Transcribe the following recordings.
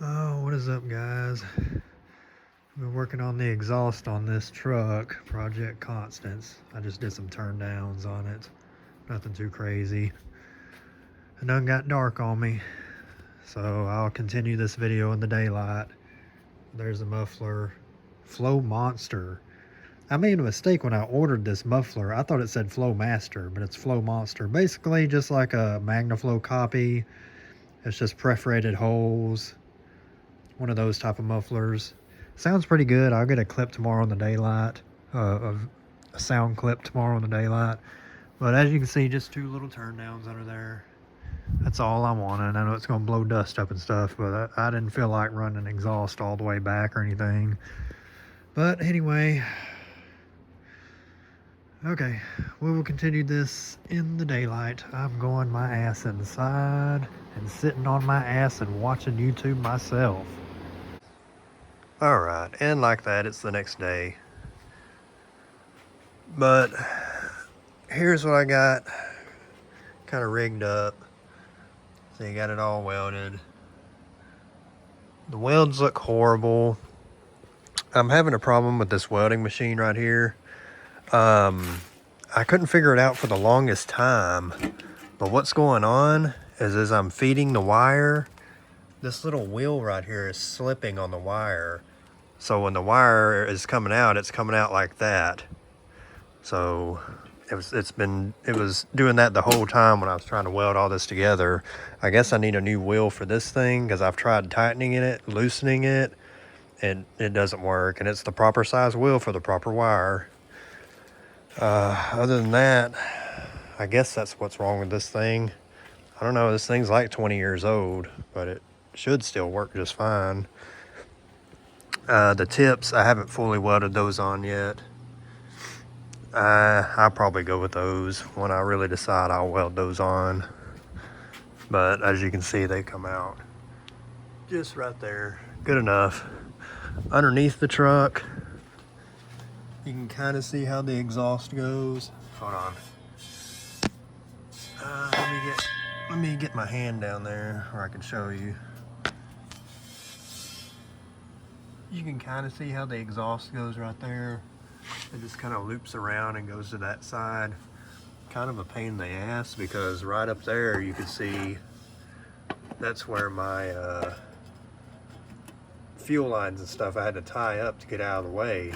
Oh, what is up, guys? I've been working on the exhaust on this truck, Project Constance. I just did some turn downs on it. Nothing too crazy. It done got dark on me, so I'll continue this video in the daylight. There's a muffler. Flow Monster. I made a mistake when I ordered this muffler. I thought it said Flow Master, but it's Flow Monster. Basically just like a MagnaFlow copy. It's just perforated holes. One of those type of mufflers. Sounds pretty good. I'll get a clip tomorrow in the daylight, of a sound clip tomorrow in the daylight. But as you can see, just two little turn downs under there. That's all I wanted. I know it's going to blow dust up and stuff, but I didn't feel like running exhaust all the way back or anything. But anyway, okay, we will continue this in the daylight. I'm going my ass inside and sitting on my ass and watching YouTube myself. Alright, and like that, it's the next day. But here's what I got kind of rigged up. So you got it all welded. The welds look horrible. I'm having a problem with this welding machine right here. I couldn't figure it out for the longest time. But what's going on is as I'm feeding the wire, this little wheel right here is slipping on the wire. So when the wire is coming out, it's coming out like that. So it was doing that the whole time when I was trying to weld all this together. I guess I need a new wheel for this thing because I've tried tightening it, loosening it, and it doesn't work. And it's the proper size wheel for the proper wire. Other than that, I guess that's what's wrong with this thing. I don't know, this thing's like 20 years old, but it should still work just fine. The tips, I haven't fully welded those on yet. I'll probably go with those. When I really decide, I'll weld those on. But as you can see, they come out just right there. Good enough. Underneath the truck, you can kind of see how the exhaust goes. Hold on. Let me get my hand down there where I can show you. You can kind of see how the exhaust goes right there. It just kind of loops around and goes to that side. Kind of a pain in the ass because right up there you can see that's where my fuel lines and stuff I had to tie up to get out of the way,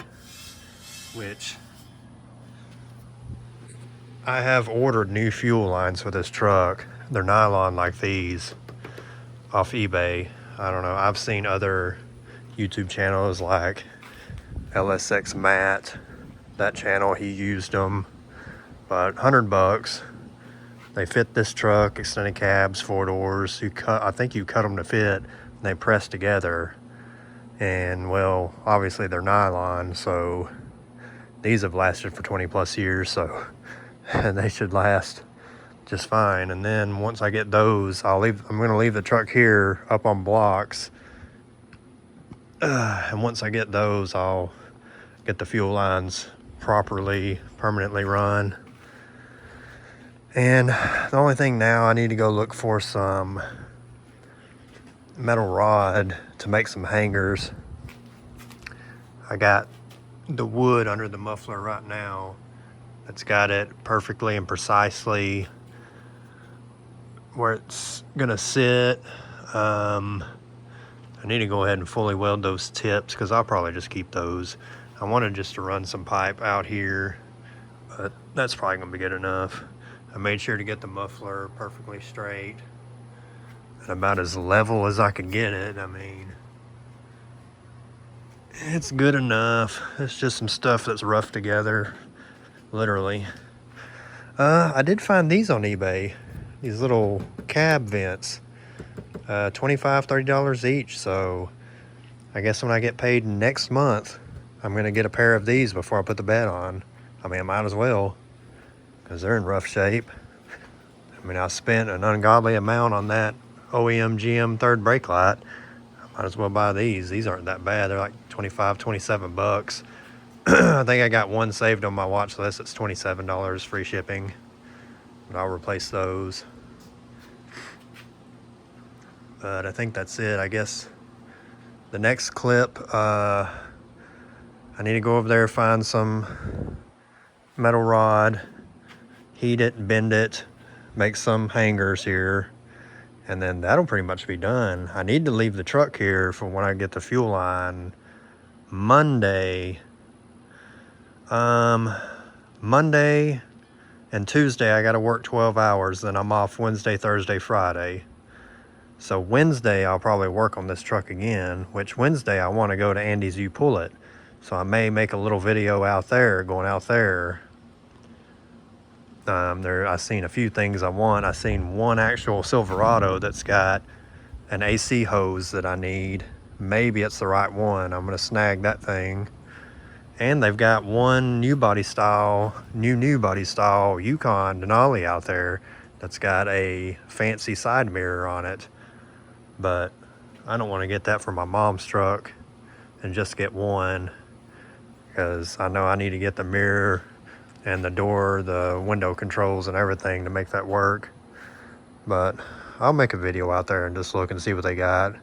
which I have ordered new fuel lines for this truck. They're nylon like these off eBay. I don't know, I've seen other YouTube channels like LSX Matt, that channel, he used them, but $100. They fit this truck, extended cabs, 4 doors. I think you cut them to fit, and they press together. And well, obviously they're nylon, so these have lasted for 20 plus years, so and they should last just fine. And then once I get those, I'm gonna leave the truck here up on blocks. And once I get those, I'll get the fuel lines properly, permanently run. And the only thing now, I need to go look for some metal rod to make some hangers. I got the wood under the muffler right now. It's got it perfectly and precisely where it's gonna sit. I need to go ahead and fully weld those tips because I'll probably just keep those. I wanted just to run some pipe out here, but that's probably gonna be good enough. I made sure to get the muffler perfectly straight and about as level as I could get it. I mean, it's good enough. It's just some stuff that's roughed together, literally. I did find these on eBay, these little cab vents. $25, $30 each. So I guess when I get paid next month, I'm gonna get a pair of these before I put the bed on. I mean, I might as well, because they're in rough shape. I mean, I spent an ungodly amount on that OEM GM third brake light. I might as well buy these. These aren't that bad. They're like 25, 27 bucks. I think I got one saved on my watch list. It's $27 free shipping, but I'll replace those. But I think that's it. I guess The next clip, I need to go over there, find some metal rod, heat it, bend it, make some hangers here, and then that'll pretty much be done. I need to leave the truck here for when I get the fuel line Monday. Monday and Tuesday I gotta work 12 hours, then I'm off Wednesday, Thursday, Friday. So Wednesday I'll probably work on this truck again, which Wednesday I want to go to Andy's You Pull It. So I may make a little video out there, going out there. I've seen a few things I want. I've seen one actual Silverado that's got an AC hose that I need. Maybe it's the right one. I'm gonna snag that thing. And they've got one new body style Yukon Denali out there that's got a fancy side mirror on it. But I don't want to get that for my mom's truck and just get one, because I know I need to get the mirror and the door, the window controls and everything to make that work. But I'll make a video out there and just look and see what they got.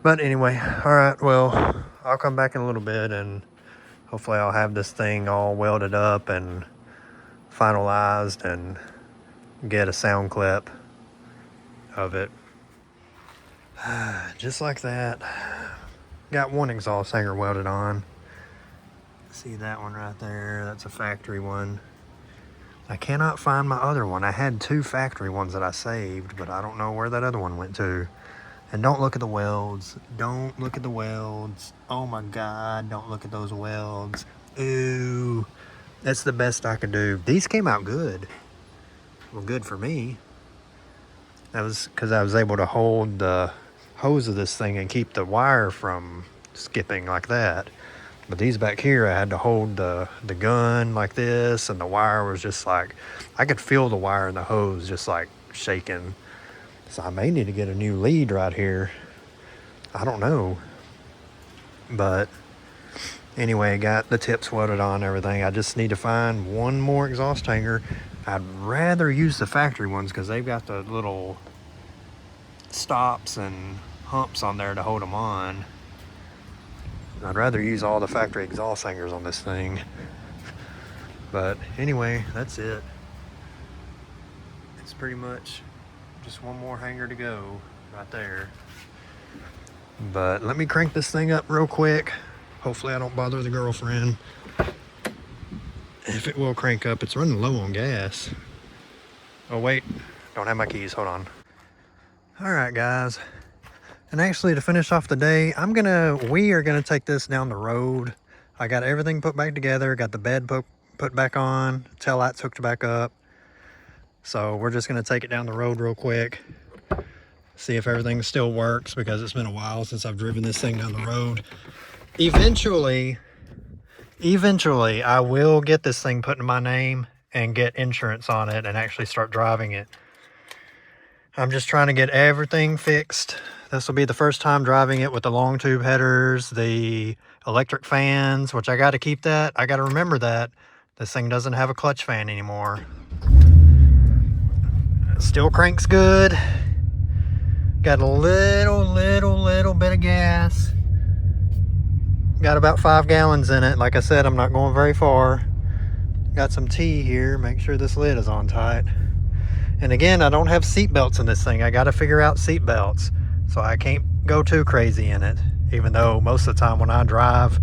But anyway, all right, well, I'll come back in a little bit and hopefully I'll have this thing all welded up and finalized and get a sound clip of it. Just like that. Got one exhaust hanger welded on. See that one right there? That's a factory one. I cannot find my other one. I had two factory ones that I saved, but I don't know where that other one went to. And don't look at the welds. Don't look at the welds. Oh my God, don't look at those welds. Ooh, that's the best I could do. These came out good. Well, good for me. That was because I was able to hold the hose of this thing and keep the wire from skipping like that. But these back here, I had to hold the gun like this, and the wire was just like, I could feel the wire in the hose just like shaking. So I may need to get a new lead right here. I don't know. But anyway, got the tips welded on and everything. I just need to find one more exhaust hanger. I'd rather use the factory ones because they've got the little stops and humps on there to hold them on. I'd rather use all the factory exhaust hangers on this thing. But anyway, that's it. It's pretty much just one more hanger to go right there. But let me crank this thing up real quick. Hopefully I don't bother the girlfriend. If it will crank up, it's running low on gas. Oh wait, don't have my keys, hold on. All right guys. And actually, to finish off the day, we are gonna take this down the road. I got everything put back together, got the bed put back on, tail lights hooked back up. So we're just gonna take it down the road real quick, see if everything still works, because it's been a while since I've driven this thing down the road. Eventually, I will get this thing put in my name and get insurance on it and actually start driving it. I'm just trying to get everything fixed. This will be the first time driving it with the long tube headers, the electric fans, which I got to keep that. I got to remember that. This thing doesn't have a clutch fan anymore. Still cranks good. Got a little bit of gas. Got about 5 gallons in it. Like I said, I'm not going very far. Got some tea here. Make sure this lid is on tight. And again, I don't have seat belts in this thing. I got to figure out seat belts. So I can't go too crazy in it. Even though most of the time when I drive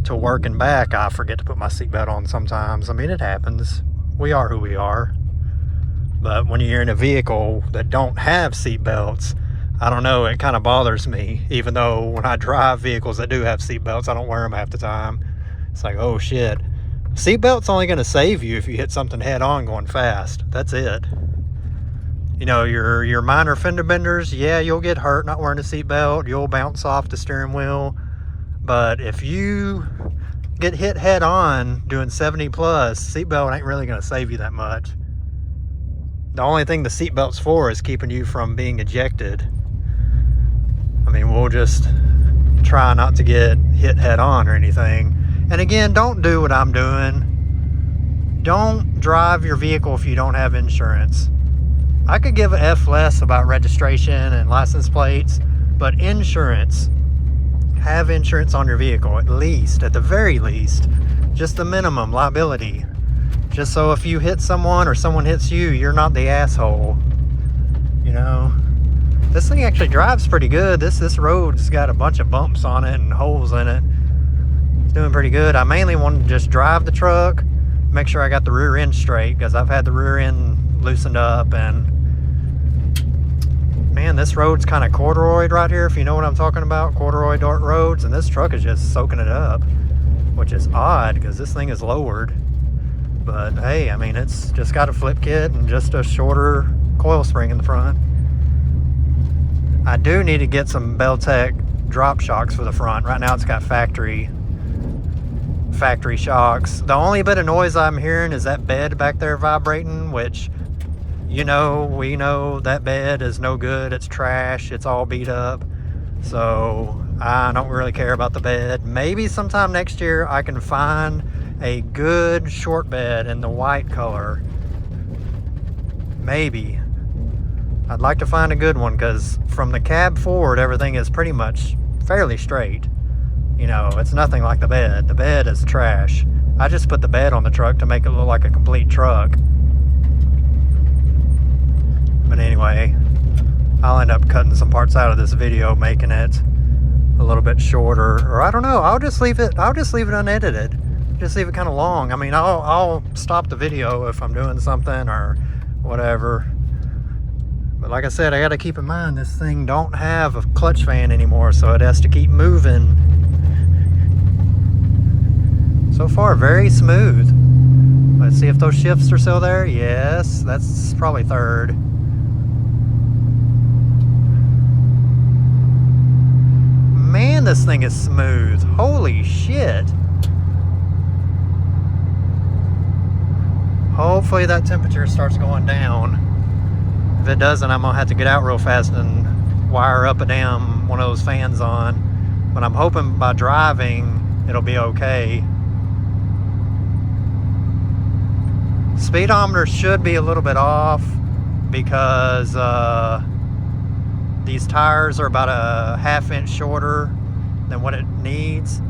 to work and back, I forget to put my seatbelt on sometimes. I mean, it happens. We are who we are. But when you're in a vehicle that don't have seat belts, I don't know, it kind of bothers me. Even though when I drive vehicles that do have seat belts, I don't wear them half the time. It's like, oh shit. Seatbelt's only going to save you if you hit something head on going fast. That's it. You know, your minor fender benders, yeah, you'll get hurt not wearing a seatbelt. You'll bounce off the steering wheel. But if you get hit head on doing 70 plus, seatbelt ain't really going to save you that much. The only thing the seatbelt's for is keeping you from being ejected. I mean, we'll just try not to get hit head on or anything. And again, don't do what I'm doing. Don't drive your vehicle if you don't have insurance. I could give an F less about registration and license plates, but insurance, have insurance on your vehicle, at least, at the very least. Just the minimum liability. Just so if you hit someone or someone hits you, you're not the asshole. You know? This thing actually drives pretty good. This road's got a bunch of bumps on it and holes in it. It's doing pretty good. I mainly want to just drive the truck, make sure I got the rear end straight, because I've had the rear end loosened up, and man, this road's kind of corduroyed right here, if you know what I'm talking about. Corduroy dirt roads, and this truck is just soaking it up, which is odd because this thing is lowered. But hey, I mean, it's just got a flip kit and just a shorter coil spring in the front. I do need to get some Beltec drop shocks for the front. Right now it's got factory shocks. The only bit of noise I'm hearing is that bed back there vibrating, which, you know, we know that bed is no good. It's trash. It's all beat up. So I don't really care about the bed. Maybe sometime next year I can find a good short bed in the white color. Maybe. I'd like to find a good one, because from the cab forward, everything is pretty much fairly straight. You know, it's nothing like the bed. The bed is trash. I just put the bed on the truck to make it look like a complete truck. But anyway, I'll end up cutting some parts out of this video, making it a little bit shorter. Or I don't know, I'll just leave it unedited. Just leave it kind of long. I mean, I'll stop the video if I'm doing something or whatever. But like I said, I got to keep in mind this thing don't have a clutch fan anymore, so it has to keep moving. So far, very smooth. Let's see if those shifts are still there. Yes, that's probably third. Man, this thing is smooth. Holy shit. Hopefully that temperature starts going down. If it doesn't, I'm gonna have to get out real fast and wire up a damn one of those fans on. But I'm hoping by driving it'll be okay. Speedometer should be a little bit off because these tires are about a ½ inch shorter than what it needs.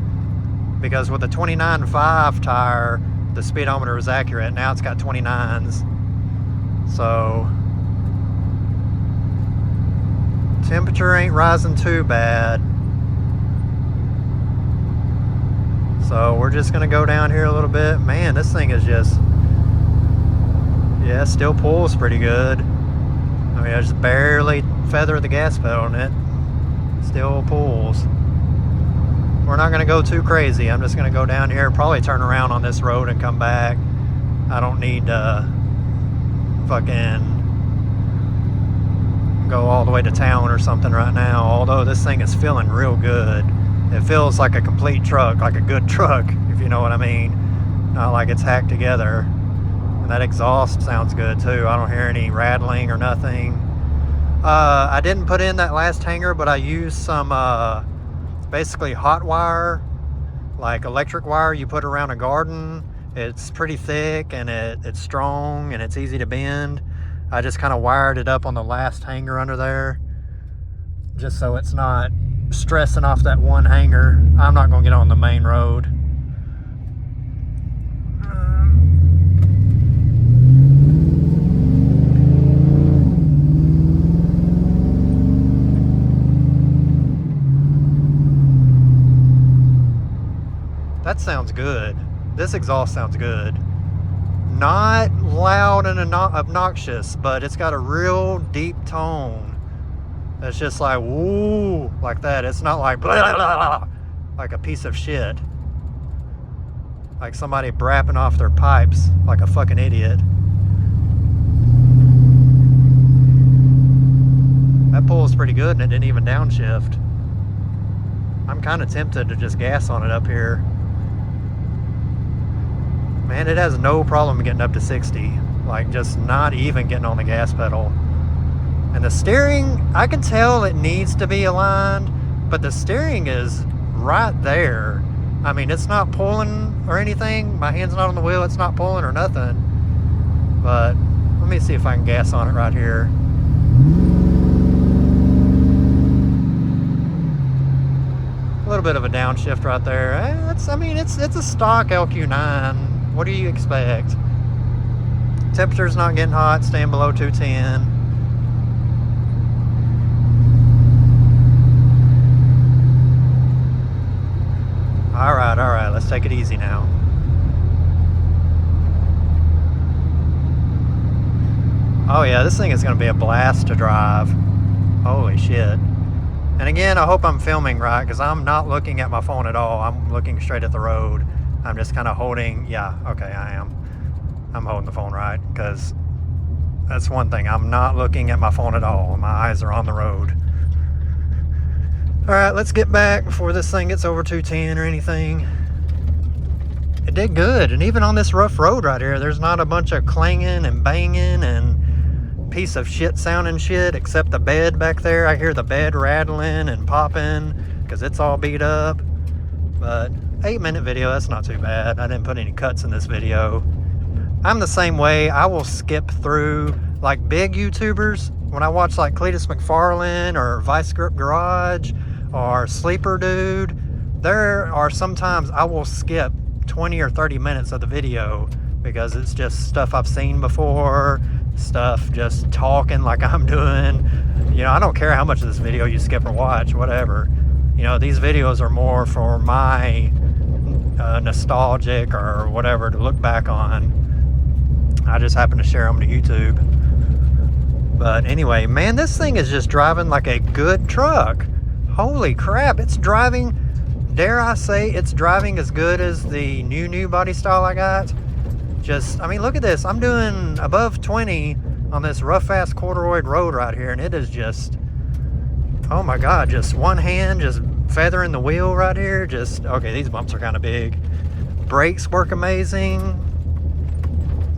Because with the 29.5 tire, the speedometer was accurate. Now it's got 29s. So temperature ain't rising too bad. So we're just gonna go down here a little bit. Man, this thing is just, yeah, still pulls pretty good. I mean, I just barely feather the gas pedal on it. Still pulls. We're not gonna go too crazy. I'm just gonna go down here, probably turn around on this road and come back. I don't need to fucking go all the way to town or something right now, although this thing is feeling real good. It feels like a complete truck, like a good truck, if you know what I mean. Not like it's hacked together. And that exhaust sounds good too. I don't hear any rattling or nothing. I didn't put in that last hanger, but I used some basically hot wire, like electric wire you put around a garden. It's pretty thick and it's strong and it's easy to bend. I just kind of wired it up on the last hanger under there, just so it's not stressing off that one hanger. I'm not gonna get on the main road. That sounds good. This exhaust sounds good. Not loud and obnoxious, but it's got a real deep tone. It's just like, woo, like that. It's not like blah, blah, blah, like a piece of shit. Like somebody brapping off their pipes like a fucking idiot. That pulls pretty good and it didn't even downshift. I'm kind of tempted to just gas on it up here. Man, it has no problem getting up to 60. Like, just not even getting on the gas pedal. And the steering, I can tell it needs to be aligned, but the steering is right there. I mean, it's not pulling or anything. My hand's not on the wheel. It's not pulling or nothing. But let me see if I can gas on it right here. A little bit of a downshift right there. I mean, it's a stock LQ9. What do you expect? Temperature's not getting hot, staying below 210. All right, let's take it easy now. Oh yeah, this thing is gonna be a blast to drive. Holy shit. And again, I hope I'm filming right, because I'm not looking at my phone at all. I'm looking straight at the road. I'm just kind of holding, yeah, okay, I am. I'm holding the phone right, because that's one thing. I'm not looking at my phone at all. My eyes are on the road. All right, let's get back before this thing gets over 210 or anything. It did good, and even on this rough road right here, there's not a bunch of clanging and banging and piece of shit sounding shit, except the bed back there. I hear the bed rattling and popping because it's all beat up. But 8-minute video, that's not too bad. I didn't put any cuts in this video. I'm the same way. I will skip through like big YouTubers. When I watch like Cletus McFarlane or Vice Grip Garage or Sleeper Dude, there are sometimes I will skip 20 or 30 minutes of the video because it's just stuff I've seen before, stuff just talking like I'm doing. You know, I don't care how much of this video you skip or watch, whatever. You know, these videos are more for my nostalgic or whatever to look back on. I just happen to share them to YouTube. But anyway, man, this thing is just driving like a good truck. Holy crap, it's driving, dare I say, it's driving as good as the new body style I got. Just, I mean, look at this. I'm doing above 20 on this rough ass corduroy road right here, and it is just, oh my God, just one hand just feathering the wheel right here. Just, okay, these bumps are kind of big. Brakes work amazing.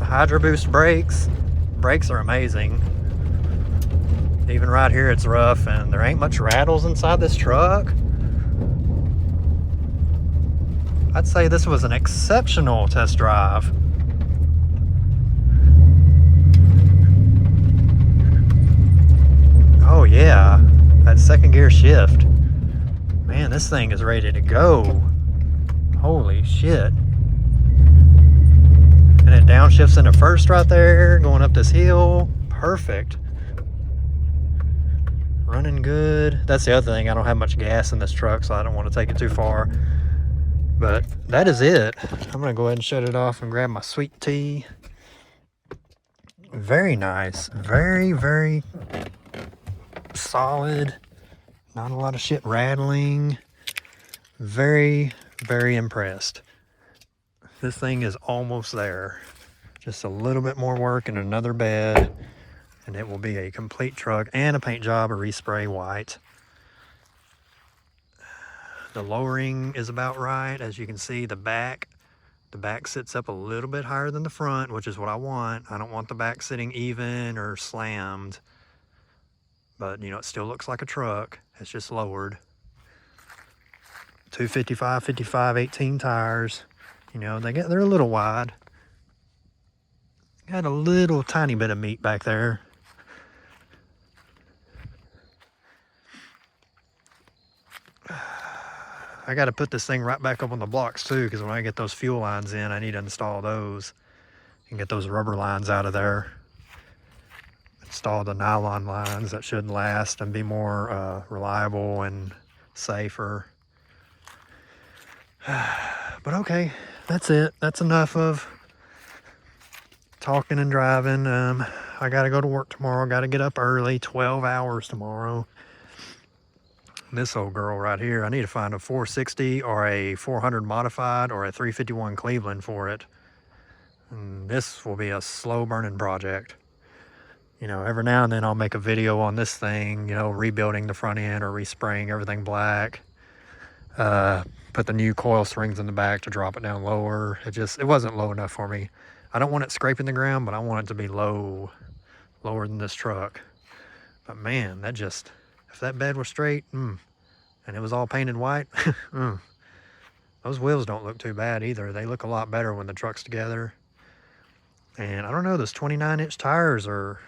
Hydro Boost brakes. Brakes are amazing. Even right here, it's rough, and there ain't much rattles inside this truck. I'd say this was an exceptional test drive. Oh yeah, that second gear shift. Man, this thing is ready to go. Holy shit. And it downshifts into first right there, going up this hill. Perfect. Running good. That's the other thing. I don't have much gas in this truck, so I don't want to take it too far. But that is it. I'm going to go ahead and shut it off and grab my sweet tea. Very nice. Very, very solid. Not a lot of shit rattling. Very, very impressed. This thing is almost there. Just a little bit more work and another bed, and it will be a complete truck and a paint job, a respray white. The lowering is about right. As you can see, the back sits up a little bit higher than the front, which is what I want. I don't want the back sitting even or slammed. But, you know, it still looks like a truck. It's just lowered. 255, 55, 18 tires. You know, they're a little wide. Got a little tiny bit of meat back there. I got to put this thing right back up on the blocks too, because when I get those fuel lines in, I need to install those and get those rubber lines out of there. Install the nylon lines that should last and be more reliable and safer. But okay, that's it. That's enough of talking and driving. I got to go to work tomorrow. Got to get up early, 12 hours tomorrow. This old girl right here, I need to find a 460 or a 400 modified or a 351 Cleveland for it. And this will be a slow burning project. You know, every now and then I'll make a video on this thing, you know, rebuilding the front end or respraying everything black. Put the new coil springs in the back to drop it down lower. It wasn't low enough for me. I don't want it scraping the ground, but I want it to be lower than this truck. But man, if that bed was straight, and it was all painted white, those wheels don't look too bad either. They look a lot better when the truck's together. And I don't know, those 29-inch tires are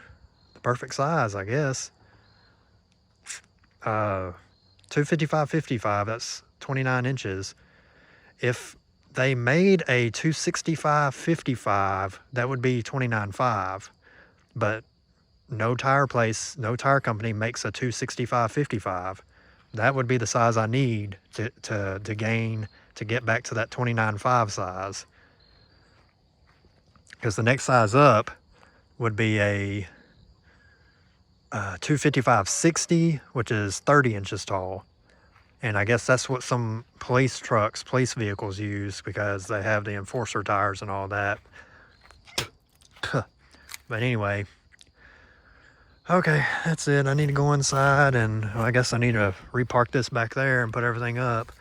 the perfect size, I guess. 255/55, 29 inches. If they made a 265/55, that would be 29.5. But no tire company makes a 265/55. That would be the size I need to get back to that 29.5 size. Because the next size up would be a 255/60, which is 30 inches tall. And I guess that's what some police vehicles use, because they have the enforcer tires and all that. But anyway, okay, that's it. I need to go inside, and I guess I need to repark this back there and put everything up.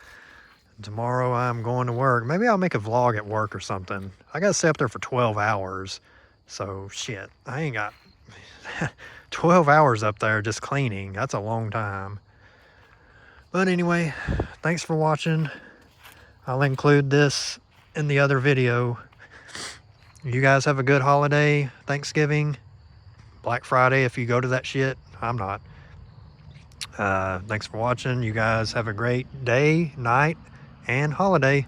Tomorrow I'm going to work. Maybe I'll make a vlog at work or something. I gotta stay up there for 12 hours. So shit, I ain't got 12 hours up there just cleaning. That's a long time. But anyway, thanks for watching. I'll include this in the other video. You guys have a good holiday, Thanksgiving, Black Friday if you go to that shit. I'm not. Thanks for watching. You guys have a great day, night, and holiday.